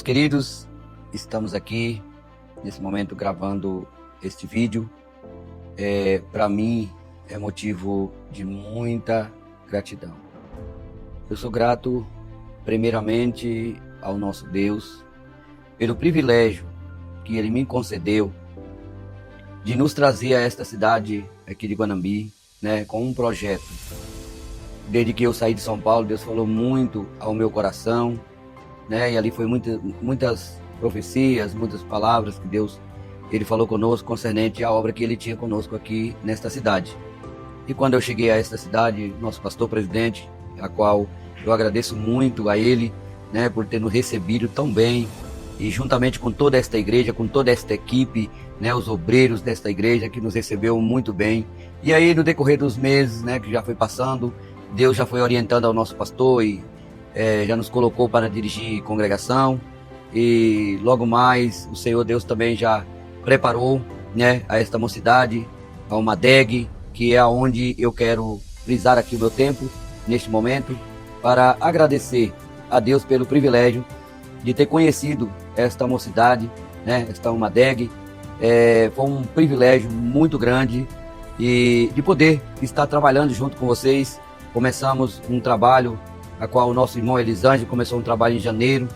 Meus queridos, estamos aqui nesse momento gravando este vídeo. Para mim é motivo de muita gratidão. Eu sou grato primeiramente ao nosso Deus pelo privilégio que Ele me concedeu de nos trazer a esta cidade aqui de Guanambi, com um projeto. Desde que eu saí de São Paulo, Deus falou muito ao meu coração, e ali foi muitas profecias, muitas palavras que Deus Ele falou conosco concernente à obra que Ele tinha conosco aqui nesta cidade. E quando eu cheguei a esta cidade, nosso pastor presidente, a qual eu agradeço muito a ele, por ter nos recebido tão bem, e juntamente com toda esta igreja, com toda esta equipe, os obreiros desta igreja que nos recebeu muito bem. E aí no decorrer dos meses, que já foi passando, Deus já foi orientando ao nosso pastor e já nos colocou para dirigir congregação, e logo mais o Senhor Deus também já preparou a esta mocidade, a uma DEG, que é onde eu quero frisar aqui o meu tempo neste momento, para agradecer a Deus pelo privilégio de ter conhecido esta mocidade, esta uma DEG. Foi um privilégio muito grande e de poder estar trabalhando junto com vocês. Começamos um trabalho, a qual o nosso irmão Elisângelo começou um trabalho em janeiro,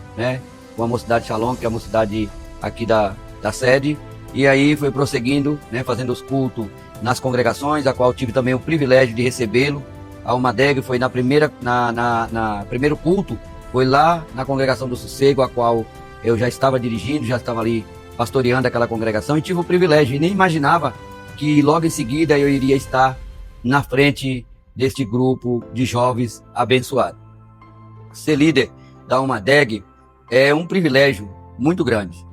com a mocidade Shalom, que é a mocidade aqui da sede, e aí foi prosseguindo, fazendo os cultos nas congregações, a qual tive também o privilégio de recebê-lo. A Uma DEG foi na primeiro culto, foi lá na congregação do Sossego, a qual eu já estava dirigindo, já estava ali pastoreando aquela congregação, e tive o privilégio, e nem imaginava que logo em seguida eu iria estar na frente deste grupo de jovens abençoados. Ser líder da Uma DEG é um privilégio muito grande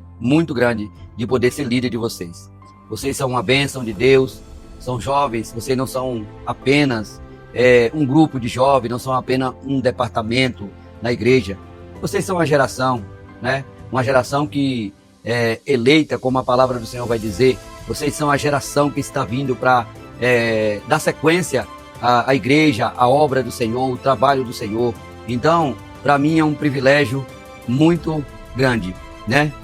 de poder ser líder de vocês. Vocês são uma bênção de Deus, são jovens, vocês não são apenas um grupo de jovens, não são apenas um departamento na igreja. Vocês são uma geração, uma geração que é eleita, como a palavra do Senhor vai dizer. Vocês são a geração que está vindo para dar sequência à igreja, à obra do Senhor, o trabalho do Senhor. Então, para mim é um privilégio muito grande,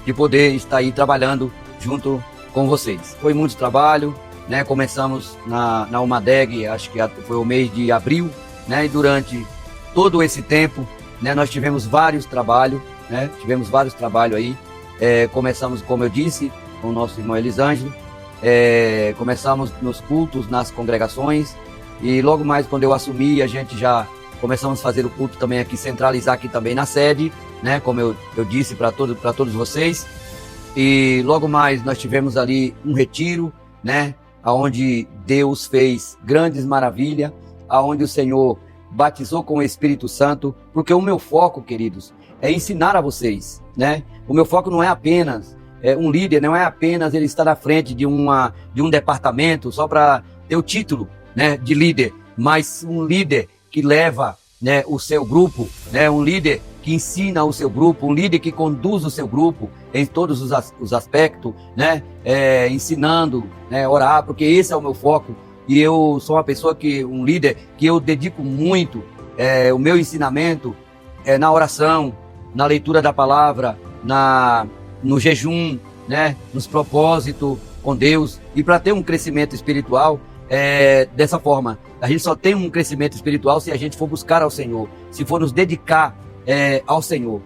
de poder estar aí trabalhando junto com vocês. Foi muito trabalho, começamos na Uma DEG, acho que foi o mês de abril, e durante todo esse tempo, nós tivemos vários trabalhos, aí. Começamos, como eu disse, com o nosso irmão Elisângelo, começamos nos cultos, nas congregações, e logo mais quando eu assumi, a gente já começamos a fazer o culto também aqui, centralizar aqui também na sede, como eu disse para todos vocês. E logo mais nós tivemos ali um retiro, aonde Deus fez grandes maravilhas, aonde o Senhor batizou com o Espírito Santo, porque o meu foco, queridos, é ensinar a vocês, O meu foco não é apenas um líder, não é apenas ele estar à frente de um departamento só para ter o título, de líder, mas um líder que leva, o seu grupo, um líder que ensina o seu grupo, um líder que conduz o seu grupo em todos os aspectos, ensinando, orar, porque esse é o meu foco. E eu sou uma pessoa um líder que eu dedico muito o meu ensinamento na oração, na leitura da palavra, no jejum, nos propósitos com Deus. E para ter um crescimento espiritual, dessa forma, a gente só tem um crescimento espiritual se a gente for buscar ao Senhor, se for nos dedicar ao Senhor,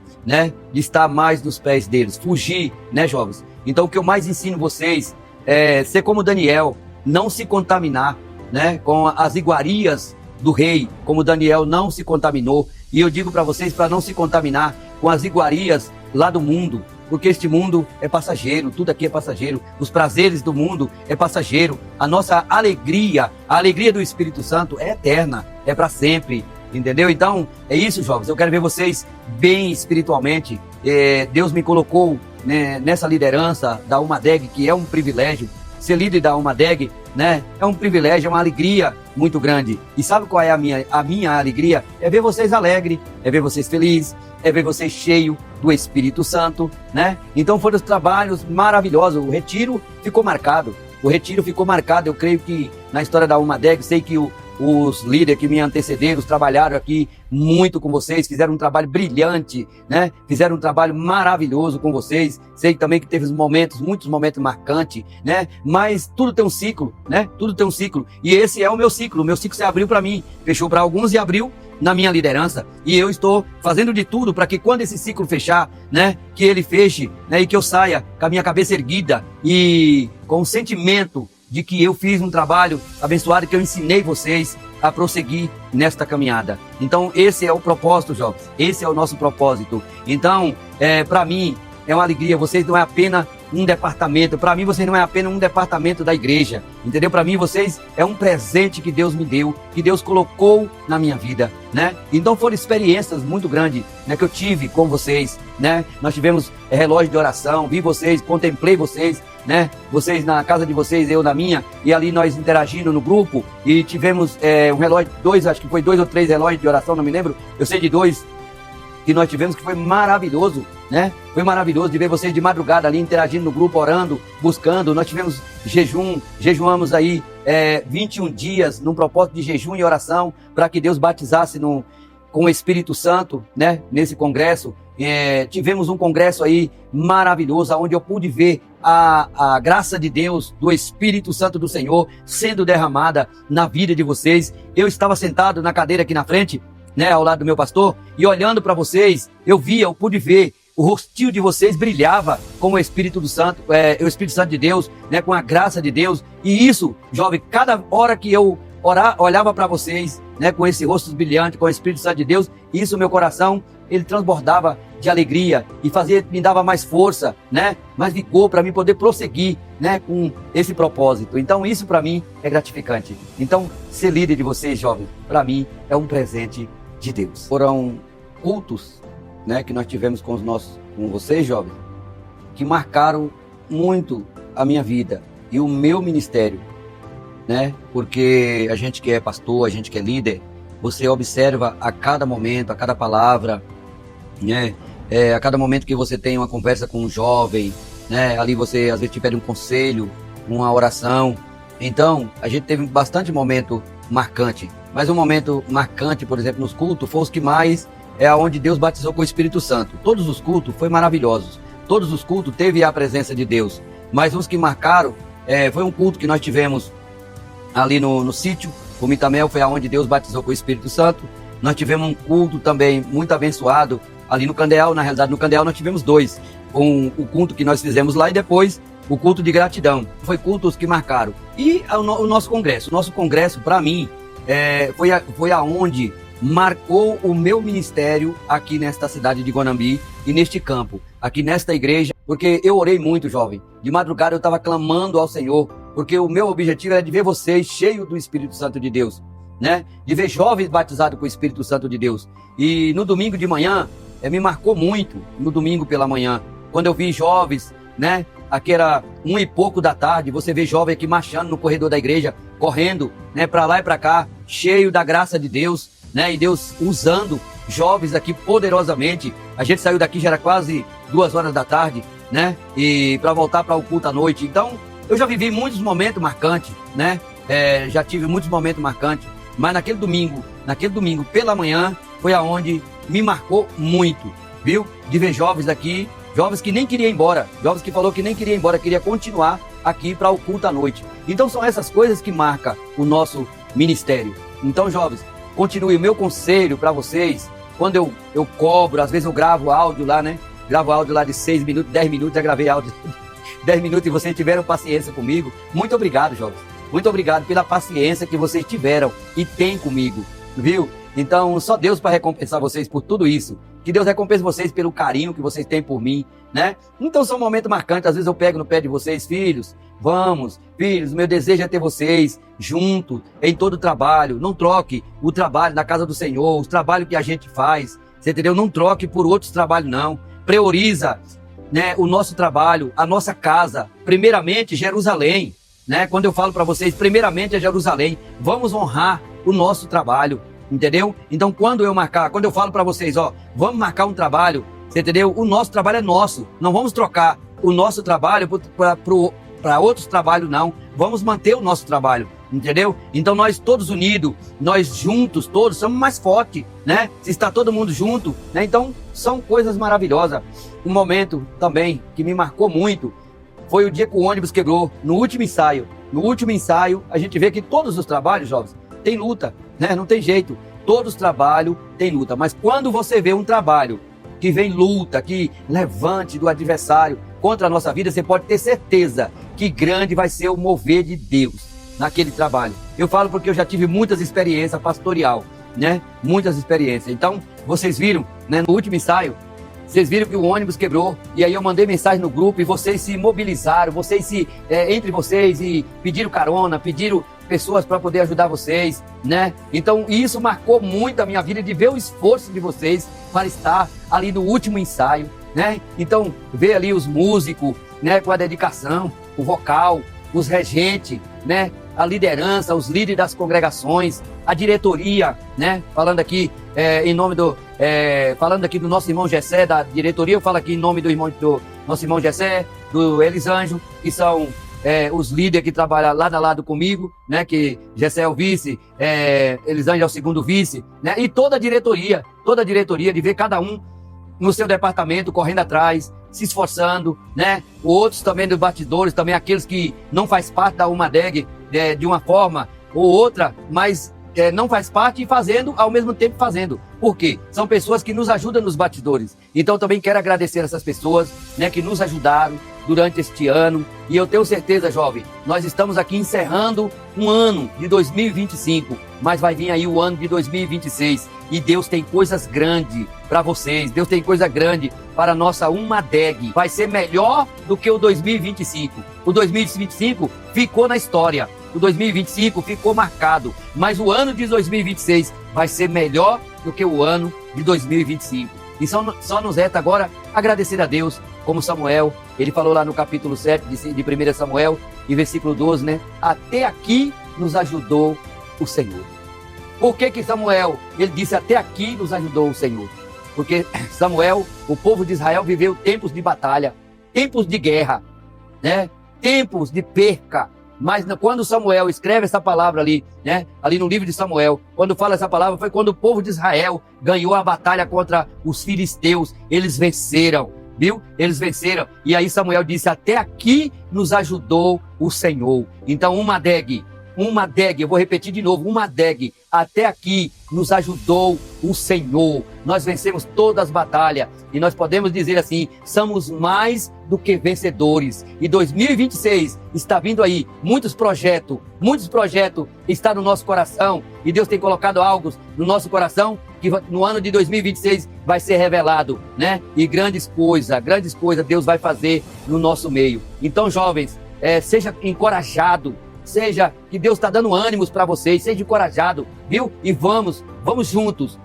de estar mais nos pés deles, fugir, jovens. Então o que eu mais ensino vocês é ser como Daniel, não se contaminar, com as iguarias do rei, como Daniel não se contaminou. E eu digo para vocês para não se contaminar com as iguarias lá do mundo, porque este mundo é passageiro, tudo aqui é passageiro, os prazeres do mundo é passageiro, a nossa alegria, a alegria do Espírito Santo é eterna, é para sempre, entendeu? Então é isso, jovens, eu quero ver vocês bem espiritualmente. Deus me colocou nessa liderança da Uma DEG, que é um privilégio. Ser líder da Uma DEG, é um privilégio, é uma alegria muito grande. E sabe qual é a minha alegria? É ver vocês alegres, é ver vocês felizes, é ver vocês cheios do Espírito Santo, Então foram os trabalhos maravilhosos. O retiro ficou marcado. Eu creio que na história da Uma DEG, sei que o os líderes que me antecederam, trabalharam aqui muito com vocês, fizeram um trabalho brilhante, né? Fizeram um trabalho maravilhoso com vocês. Sei também que teve muitos momentos marcantes, né? Mas tudo tem um ciclo, né? Tudo tem um ciclo. E esse é o meu ciclo. O meu ciclo se abriu para mim, fechou para alguns e abriu na minha liderança, e eu estou fazendo de tudo para que quando esse ciclo fechar, né, que ele feche, né, e que eu saia com a minha cabeça erguida e com o sentimento de que eu fiz um trabalho abençoado, que eu ensinei vocês a prosseguir nesta caminhada. Então esse é o propósito, jovens, esse é o nosso propósito. Então, para mim é uma alegria. Vocês não é apenas um departamento, para mim vocês não é apenas um departamento da igreja, entendeu? Para mim vocês é um presente que Deus me deu, que Deus colocou na minha vida, né? Então foram experiências muito grandes, né, que eu tive com vocês, né? Nós tivemos relógio de oração, vi vocês, contemplei vocês, né? Vocês na casa de vocês, eu na minha, e ali nós interagindo no grupo, e tivemos um relógio, acho que foi 2 ou 3 relógios de oração, não me lembro, eu sei de 2 que nós tivemos, que foi maravilhoso, né? Foi maravilhoso de ver vocês de madrugada ali interagindo no grupo, orando, buscando. Nós tivemos jejuamos aí 21 dias num propósito de jejum e oração para que Deus batizasse com o Espírito Santo, né? Nesse congresso. Tivemos um congresso aí maravilhoso, onde eu pude ver a graça de Deus, do Espírito Santo do Senhor, sendo derramada na vida de vocês. Eu estava sentado na cadeira aqui na frente, né, ao lado do meu pastor, e olhando para vocês, eu pude ver, o rostinho de vocês brilhava com o Espírito Santo, o Espírito Santo de Deus, né, com a graça de Deus. E isso, jovem, cada hora que eu olhava para vocês, né, com esse rosto brilhante, com o Espírito Santo de Deus, isso, meu coração, ele transbordava de alegria e me dava mais força, né, mais vigor para mim poder prosseguir, né, com esse propósito. Então isso para mim é gratificante. Então ser líder de vocês, jovens, para mim é um presente de Deus. Foram cultos, né, que nós tivemos com vocês, jovens, que marcaram muito a minha vida e o meu ministério, né? Porque a gente que é pastor, a gente que é líder, você observa a cada momento, a cada palavra, né? A cada momento que você tem uma conversa com um jovem, né? Ali você às vezes te pede um conselho, uma oração. Então, a gente teve bastante momento marcante. Mas um momento marcante, por exemplo, nos cultos, foi os que mais onde Deus batizou com o Espírito Santo. Todos os cultos foram maravilhosos. Todos os cultos teve a presença de Deus. Mas os que marcaram, foi um culto que nós tivemos ali no sítio, o Mitamel, foi aonde Deus batizou com o Espírito Santo. Nós tivemos um culto também muito abençoado ali no Candeal. Na realidade, no Candeal nós tivemos 2. O culto que nós fizemos lá e depois o culto de gratidão. Foi cultos que marcaram. E o nosso congresso. O nosso congresso, para mim, foi aonde marcou o meu ministério aqui nesta cidade de Guanambi e neste campo, aqui nesta igreja, porque eu orei muito, jovem. De madrugada eu estava clamando ao Senhor, porque o meu objetivo era de ver vocês cheios do Espírito Santo de Deus, né? De ver jovens batizados com o Espírito Santo de Deus. E no domingo de manhã, me marcou muito, no domingo pela manhã, quando eu vi jovens, né? Aqui era 1 e pouco da tarde, você vê jovem aqui marchando no corredor da igreja, correndo, né? Para lá e para cá, cheio da graça de Deus, né? E Deus usando jovens aqui poderosamente. A gente saiu daqui, já era quase 2 horas da tarde, né? E para voltar para o culto à noite. Então, eu já vivi muitos momentos marcantes, né? Já tive muitos momentos marcantes. Mas naquele domingo pela manhã, foi aonde me marcou muito, viu? De ver jovens aqui, jovens que nem queriam ir embora, jovens que falou que nem queria ir embora, queria continuar aqui para o culto à noite. Então são essas coisas que marcam o nosso ministério. Então, jovens, continue. O meu conselho para vocês, quando eu cobro, às vezes eu gravo áudio lá, né? Gravo áudio lá de 6 minutos, 10 minutos, já gravei áudio 10 minutos e vocês tiveram paciência comigo. Muito obrigado, jovens. Muito obrigado pela paciência que vocês tiveram e têm comigo, viu? Então, só Deus para recompensar vocês por tudo isso. Que Deus recompense vocês pelo carinho que vocês têm por mim, né? Então, são momentos marcantes. Às vezes eu pego no pé de vocês, filhos, vamos, filhos, meu desejo é ter vocês juntos em todo o trabalho. Não troque o trabalho na casa do Senhor, o trabalho que a gente faz, você entendeu? Não troque por outros trabalhos, não. Prioriza, né, o nosso trabalho, a nossa casa, primeiramente Jerusalém, né? Quando eu falo para vocês, primeiramente é Jerusalém. Vamos honrar o nosso trabalho, entendeu? Então, quando eu falo para vocês, ó, vamos marcar um trabalho, você entendeu? O nosso trabalho é nosso. Não vamos trocar o nosso trabalho para outros trabalhos, não. Vamos manter o nosso trabalho. entendeu? Então nós todos unidos, nós juntos, todos somos mais fortes, né? Se está todo mundo junto, né? Então são coisas maravilhosas. Um momento também que me marcou muito foi o dia que o ônibus quebrou, no último ensaio. No último ensaio, a gente vê que todos os trabalhos, jovens, tem luta, né? Não tem jeito. Todos os trabalhos tem luta. Mas quando você vê um trabalho que vem luta, que levante do adversário contra a nossa vida, você pode ter certeza que grande vai ser o mover de Deus naquele trabalho. Eu falo porque eu já tive muitas experiências pastoral, né? Muitas experiências. Então, vocês viram, né? No último ensaio, vocês viram que o ônibus quebrou, e aí eu mandei mensagem no grupo, e vocês se mobilizaram, entre vocês, e pediram carona, pediram pessoas para poder ajudar vocês, né? Então isso marcou muito a minha vida, de ver o esforço de vocês para estar ali no último ensaio, né? Então ver ali os músicos, né, com a dedicação, o vocal, os regentes, né, a liderança, os líderes das congregações, a diretoria, né? Falando aqui em nome do falando aqui do nosso irmão Gessé, da diretoria, eu falo aqui em nome do nosso irmão Gessé, do Elisanjo, que são os líderes que trabalham lado a lado comigo, né? Que Gessé é o vice, Elisanjo é o segundo vice, né? E toda a diretoria de ver cada um no seu departamento, correndo atrás, se esforçando, né? Outros também dos bastidores, também aqueles que não faz parte da UMADEG de uma forma ou outra, mas não faz parte e fazendo, ao mesmo tempo fazendo. Por quê? São pessoas que nos ajudam nos bastidores. Então também quero agradecer essas pessoas, né, que nos ajudaram durante este ano. E eu tenho certeza, jovem, nós estamos aqui encerrando um ano de 2025, mas vai vir aí o ano de 2026. E Deus tem coisas grandes para vocês. Deus tem coisa grande para a nossa UMADEG. Vai ser melhor do que o 2025. O 2025 ficou na história. O 2025 ficou marcado. Mas o ano de 2026 vai ser melhor do que o ano de 2025. E só nos resta agora agradecer a Deus, como Samuel, ele falou lá no capítulo 7 de 1 Samuel, em versículo 12, né? Até aqui nos ajudou o Senhor. Por que Samuel, ele disse até aqui nos ajudou o Senhor? Porque Samuel, o povo de Israel viveu tempos de batalha, tempos de guerra, né? Tempos de perca. Mas quando Samuel escreve essa palavra ali, né? Ali no livro de Samuel, quando fala essa palavra, foi quando o povo de Israel ganhou a batalha contra os filisteus. Eles venceram, viu? Eles venceram. E aí Samuel disse, até aqui nos ajudou o Senhor. Então UMADEG, eu vou repetir de novo, UMADEG, até aqui nos ajudou o Senhor. Nós vencemos todas as batalhas e nós podemos dizer assim, somos mais do que vencedores. E 2026 está vindo aí, muitos projetos estão no nosso coração e Deus tem colocado algo no nosso coração que no ano de 2026 vai ser revelado, né? E grandes coisas Deus vai fazer no nosso meio. Então, jovens, seja encorajado, seja que Deus está dando ânimos para vocês, seja encorajado, viu? E vamos juntos,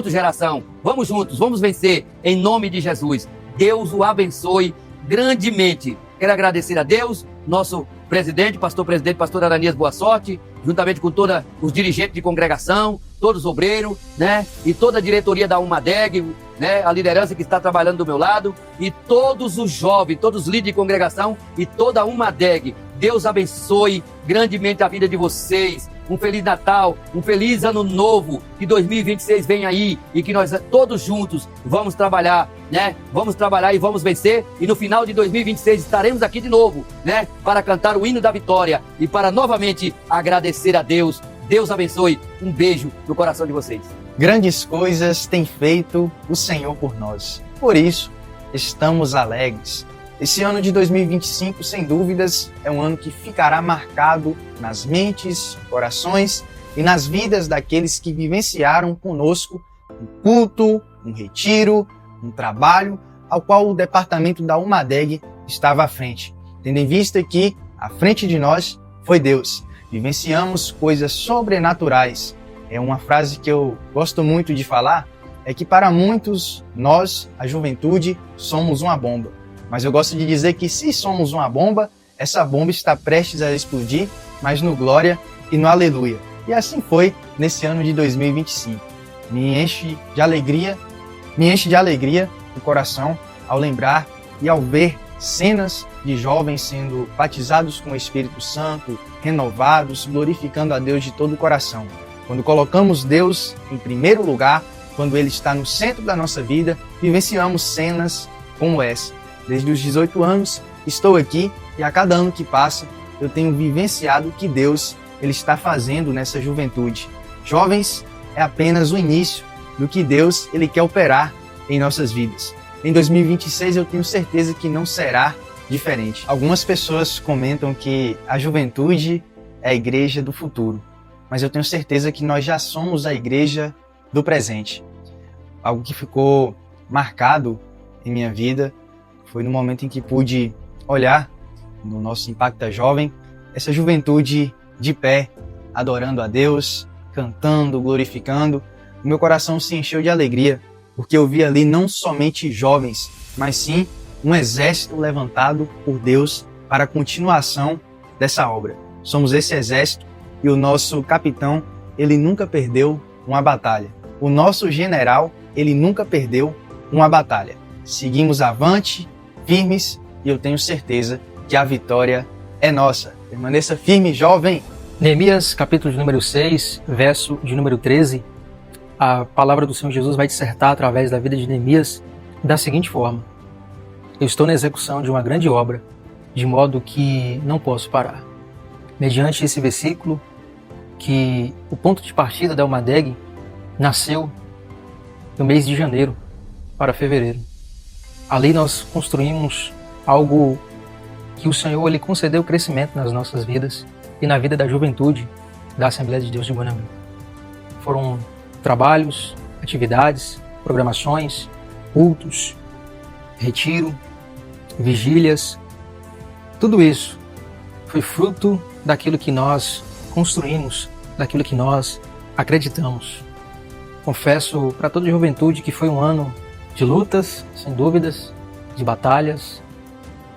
geração, vamos juntos, vamos vencer em nome de Jesus. Deus o abençoe grandemente. Quero agradecer a Deus, nosso presidente, pastor Ananias Boa Sorte, juntamente com todos os dirigentes de congregação, todos os obreiros, né? E toda a diretoria da UMADEG, né? A liderança que está trabalhando do meu lado, e todos os jovens, todos os líderes de congregação e toda a UMADEG. Deus abençoe grandemente a vida de vocês. Um Feliz Natal, um Feliz Ano Novo, que 2026 venha aí e que nós todos juntos vamos trabalhar, né? Vamos trabalhar e vamos vencer. E no final de 2026 estaremos aqui de novo, né? Para cantar o hino da vitória e para novamente agradecer a Deus. Deus abençoe. Um beijo no coração de vocês. Grandes coisas tem feito o Senhor por nós. Por isso, estamos alegres. Esse ano de 2025, sem dúvidas, é um ano que ficará marcado nas mentes, corações e nas vidas daqueles que vivenciaram conosco um culto, um retiro, um trabalho, ao qual o departamento da UMADEG estava à frente, tendo em vista que, à frente de nós, foi Deus. Vivenciamos coisas sobrenaturais. É uma frase que eu gosto muito de falar, é que para muitos, nós, a juventude, somos uma bomba. Mas eu gosto de dizer que se somos uma bomba, essa bomba está prestes a explodir, mas no glória e no aleluia. E assim foi nesse ano de 2025. Me enche de alegria o coração ao lembrar e ao ver cenas de jovens sendo batizados com o Espírito Santo, renovados, glorificando a Deus de todo o coração. Quando colocamos Deus em primeiro lugar, quando Ele está no centro da nossa vida, vivenciamos cenas como essa. Desde os 18 anos, estou aqui e a cada ano que passa, eu tenho vivenciado o que Deus Ele está fazendo nessa juventude. Jovens é apenas o início do que Deus Ele quer operar em nossas vidas. Em 2026 eu tenho certeza que não será diferente. Algumas pessoas comentam que a juventude é a igreja do futuro, mas eu tenho certeza que nós já somos a igreja do presente. Algo que ficou marcado em minha vida foi no momento em que pude olhar no nosso Impacta Jovem essa juventude de pé, adorando a Deus, cantando, glorificando. O meu coração se encheu de alegria, porque eu vi ali não somente jovens, mas sim um exército levantado por Deus para a continuação dessa obra. Somos esse exército e o nosso capitão, ele nunca perdeu uma batalha. O nosso general, ele nunca perdeu uma batalha. Seguimos avante, firmes, e eu tenho certeza que a vitória é nossa. Permaneça firme, jovem! Neemias, capítulo de número 6, verso de número 13, a palavra do Senhor Jesus vai dissertar através da vida de Neemias da seguinte forma: eu estou na execução de uma grande obra, de modo que não posso parar. Mediante esse versículo, que o ponto de partida da Almadeg nasceu no mês de janeiro para fevereiro. Ali nós construímos algo que o Senhor Ele concedeu crescimento nas nossas vidas e na vida da juventude da Assembleia de Deus de Guanambi. Foram trabalhos, atividades, programações, cultos, retiro, vigílias. Tudo isso foi fruto daquilo que nós construímos, daquilo que nós acreditamos. Confesso para toda a juventude que foi um ano de lutas, sem dúvidas, de batalhas,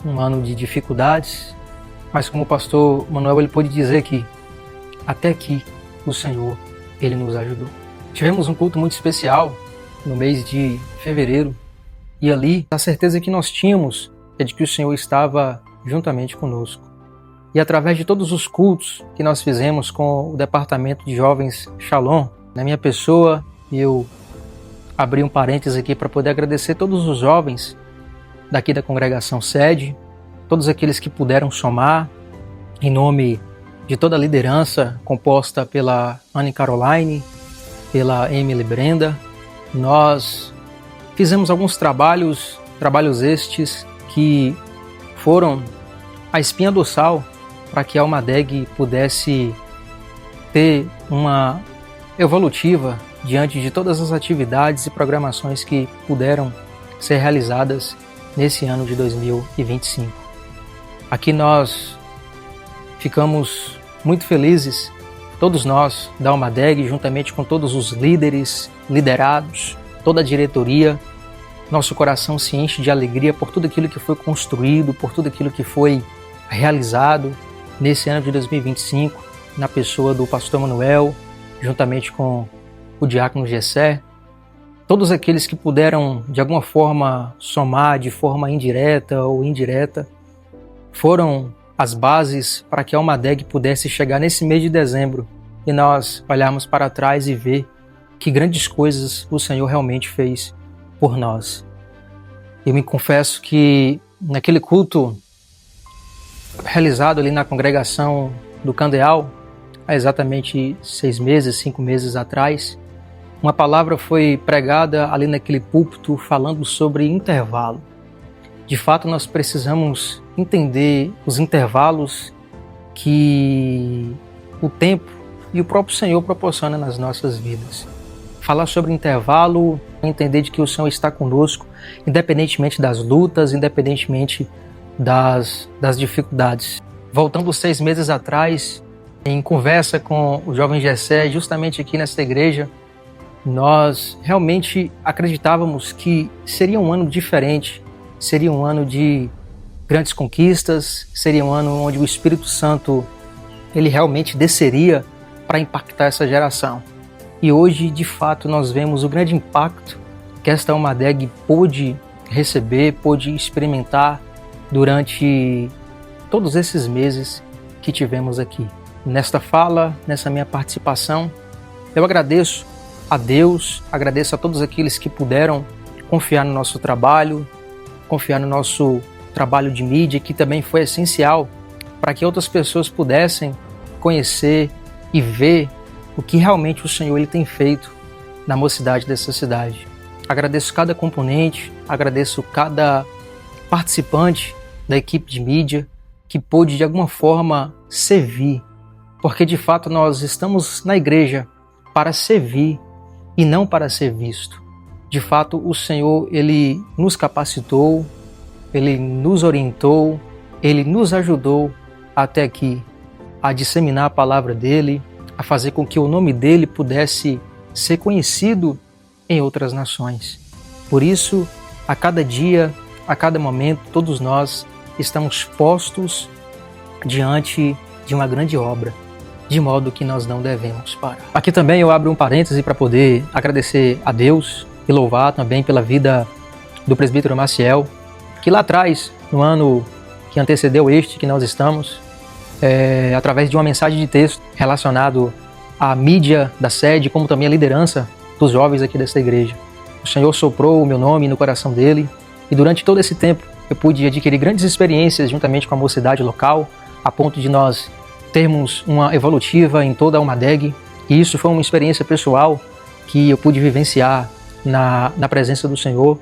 um ano de dificuldades, mas como o pastor Manuel ele pôde dizer que até aqui o Senhor Ele nos ajudou. Tivemos um culto muito especial no mês de fevereiro e ali a certeza que nós tínhamos é de que o Senhor estava juntamente conosco. E através de todos os cultos que nós fizemos com o Departamento de Jovens Shalom, na minha pessoa, eu abri um parênteses aqui para poder agradecer todos os jovens daqui da congregação sede, todos aqueles que puderam somar, em nome de toda a liderança composta pela Anne Caroline, pela Emily Brenda. Nós fizemos alguns trabalhos estes que foram a espinha dorsal para que a Almadeg pudesse ter uma evolutiva diante de todas as atividades e programações que puderam ser realizadas nesse ano de 2025. Aqui nós ficamos muito felizes, todos nós da Almadeg, juntamente com todos os líderes, liderados, toda a diretoria. Nosso coração se enche de alegria por tudo aquilo que foi construído, por tudo aquilo que foi realizado nesse ano de 2025, na pessoa do pastor Manuel, juntamente com o diácono Gessé. Todos aqueles que puderam, de alguma forma, somar de forma indireta ou indireta, foram as bases para que a Almadeg pudesse chegar nesse mês de dezembro e nós olharmos para trás e ver que grandes coisas o Senhor realmente fez por nós. Eu me confesso que naquele culto realizado ali na congregação do Candeal, há exatamente 5 meses atrás, uma palavra foi pregada ali naquele púlpito falando sobre intervalo. De fato, nós precisamos entender os intervalos que o tempo e o próprio Senhor proporciona nas nossas vidas. Falar sobre intervalo, entender de que o Senhor está conosco, independentemente das lutas, independentemente das dificuldades. Voltando 6 meses atrás, em conversa com o jovem Gessé, justamente aqui nessa igreja, nós realmente acreditávamos que seria um ano diferente, seria um ano de grandes conquistas, seria um ano onde o Espírito Santo ele realmente desceria para impactar essa geração. E hoje, de fato, nós vemos o grande impacto que esta Almadeg pôde receber, pôde experimentar durante todos esses meses que tivemos aqui. Nesta fala, nessa minha participação, eu agradeço a Deus, agradeço a todos aqueles que puderam confiar no nosso trabalho, confiar no nosso trabalho de mídia, que também foi essencial para que outras pessoas pudessem conhecer e ver o que realmente o Senhor ele tem feito na mocidade dessa cidade. Agradeço cada componente, agradeço cada participante da equipe de mídia que pôde de alguma forma servir, porque de fato nós estamos na igreja para servir e não para ser visto. De fato, o Senhor ele nos capacitou, ele nos orientou, ele nos ajudou até aqui a disseminar a palavra dele, a fazer com que o nome dele pudesse ser conhecido em outras nações. Por isso, a cada dia, a cada momento, todos nós estamos postos diante de uma grande obra, de modo que nós não devemos parar. Aqui também eu abro um parêntese para poder agradecer a Deus e louvar também pela vida do presbítero Maciel, que lá atrás, no ano que antecedeu este que nós estamos, através de uma mensagem de texto relacionado à mídia da sede, como também à liderança dos jovens aqui desta igreja. O Senhor soprou o meu nome no coração dele e durante todo esse tempo eu pude adquirir grandes experiências juntamente com a mocidade local, a ponto de nós termos uma evolutiva em toda a Almadeg, e isso foi uma experiência pessoal que eu pude vivenciar na presença do Senhor.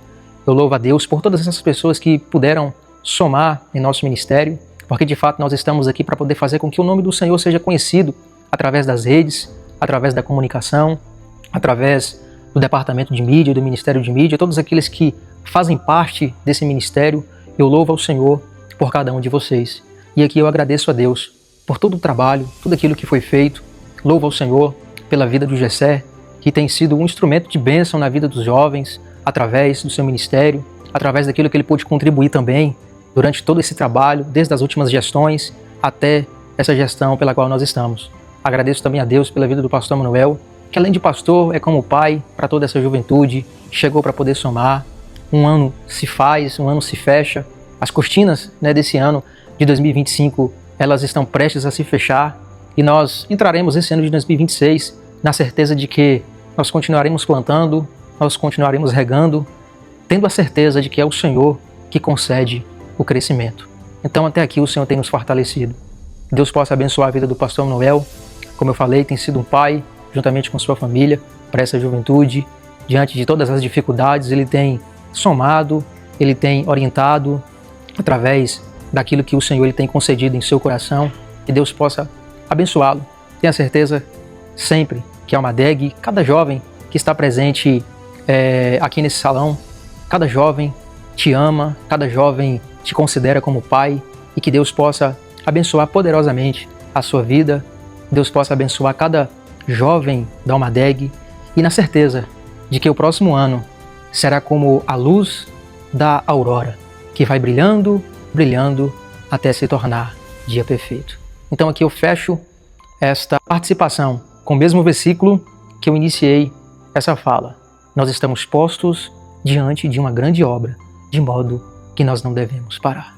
Eu louvo a Deus por todas essas pessoas que puderam somar em nosso ministério, porque de fato nós estamos aqui para poder fazer com que o nome do Senhor seja conhecido através das redes, através da comunicação, através do departamento de mídia, do ministério de mídia, todos aqueles que fazem parte desse ministério. Eu louvo ao Senhor por cada um de vocês. E aqui eu agradeço a Deus por todo o trabalho, tudo aquilo que foi feito. Louvo ao Senhor pela vida do Gessé, que tem sido um instrumento de bênção na vida dos jovens, através do seu ministério, através daquilo que ele pôde contribuir também durante todo esse trabalho, desde as últimas gestões até essa gestão pela qual nós estamos. Agradeço também a Deus pela vida do pastor Manuel, que além de pastor é como pai para toda essa juventude, chegou para poder somar. Um ano se faz, um ano se fecha. As cortinas desse ano de 2025, elas estão prestes a se fechar e nós entraremos esse ano de 2026 na certeza de que nós continuaremos plantando, nós continuaremos regando, tendo a certeza de que é o Senhor que concede o crescimento. Então até aqui o Senhor tem nos fortalecido. Deus possa abençoar a vida do pastor Manuel. Como eu falei, tem sido um pai, juntamente com sua família, para essa juventude. Diante de todas as dificuldades, ele tem somado, ele tem orientado através daquilo que o Senhor ele tem concedido em seu coração. Que Deus possa abençoá-lo. Tenha certeza sempre que a Almadeg, cada jovem que está presente aqui nesse salão, cada jovem te ama, cada jovem te considera como pai, e que Deus possa abençoar poderosamente a sua vida, Deus possa abençoar cada jovem da Almadeg, e na certeza de que o próximo ano será como a luz da aurora, que vai brilhando, brilhando, até se tornar dia perfeito. Então aqui eu fecho esta participação com o mesmo versículo que eu iniciei essa fala. Nós estamos postos diante de uma grande obra, de modo que nós não devemos parar.